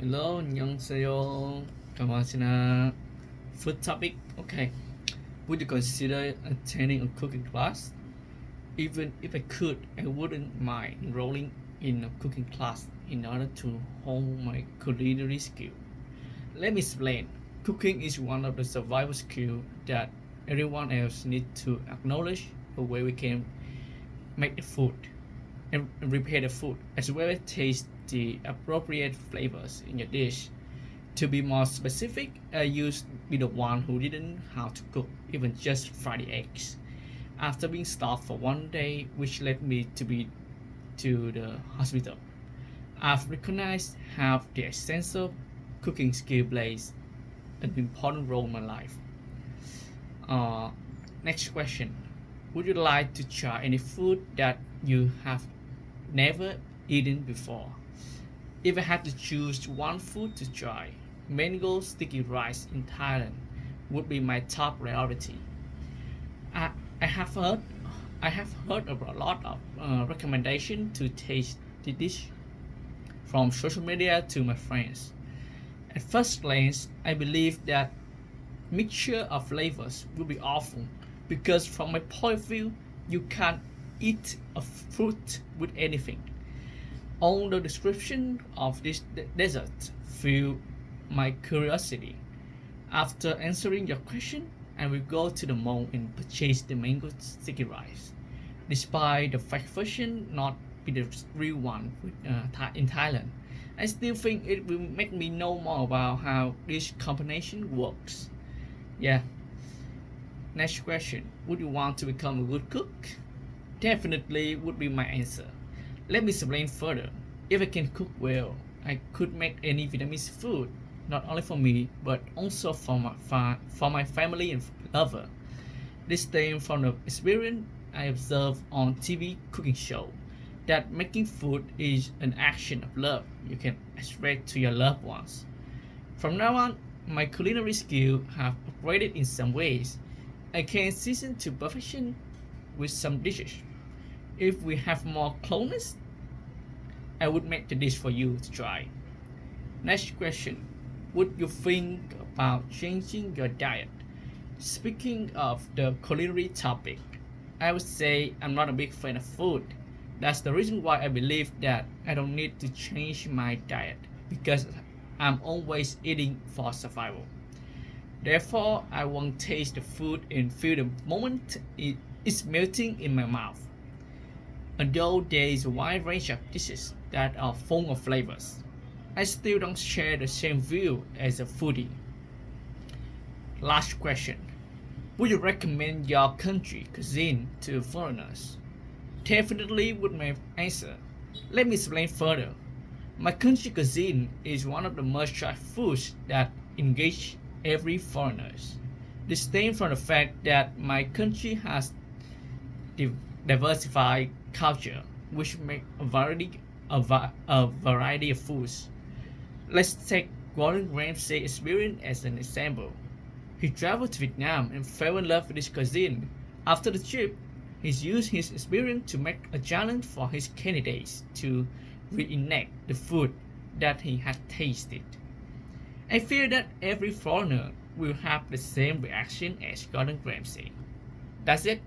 Hello, 안녕하세요. 감사합니다. Food topic. Okay. Would you consider attending a cooking class? Even if I could, I wouldn't mind enrolling in a cooking class in order to hone my culinary skill. Let me explain. Cooking is one of the survival skills that everyone else needs to acknowledge the way we can make the food and prepare the food, as well as taste the appropriate flavors in your dish. To be more specific, I used to be the one who didn't know how to cook, even just fry the eggs. After being starved for one day, which led me to the hospital, I've recognized how the essential cooking skill plays an important role in my life. Uh, Next question. Would you like to try any food that you have never eaten before? If I had to choose one food to try, mango sticky rice in Thailand would be my top priority. I, I have heard I have heard about a lot of recommendation to taste the dish from social media to my friends. At first glance, I believe that mixture of flavors will be awful because from my point of view, you can't eat a fruit with anything. On the description of this dessert fueled my curiosity. After answering your question, I will go to the mall and purchase the mango sticky rice. Despite the fact version not be the real one in Thailand, I still think it will make me know more about how this combination works. Yeah. Next question. Would you want to become a good cook? Definitely would be my answer. Let me explain further. If I can cook well, I could make any Vietnamese food, not only for me, but also for my family and lover. This stems from the experience I observed on TV cooking show that making food is an action of love you can express to your loved ones. From now on, my culinary skills have upgraded in some ways. I can season to perfection with some dishes. If we have more clones, I would make the dish for you to try. Next question. Would you think about changing your diet? Speaking of the culinary topic, I would say I'm not a big fan of food. That's the reason why I believe that I don't need to change my diet because I'm always eating for survival. Therefore, I won't taste the food and feel the moment it is melting in my mouth. Although there is a wide range of dishes that are full of flavors, I still don't share the same view as a foodie. Last question. Would you recommend your country cuisine to foreigners? Definitely would my answer. Let me explain further. My country cuisine is one of the most tried foods that engage every foreigners. This stems from the fact that my country has diversified culture, which make a variety of foods. Let's take Gordon Ramsay's experience as an example. He traveled to Vietnam and fell in love with this cuisine. After the trip, he used his experience to make a challenge for his candidates to reenact the food that he had tasted. I fear that every foreigner will have the same reaction as Gordon Ramsay. That's it.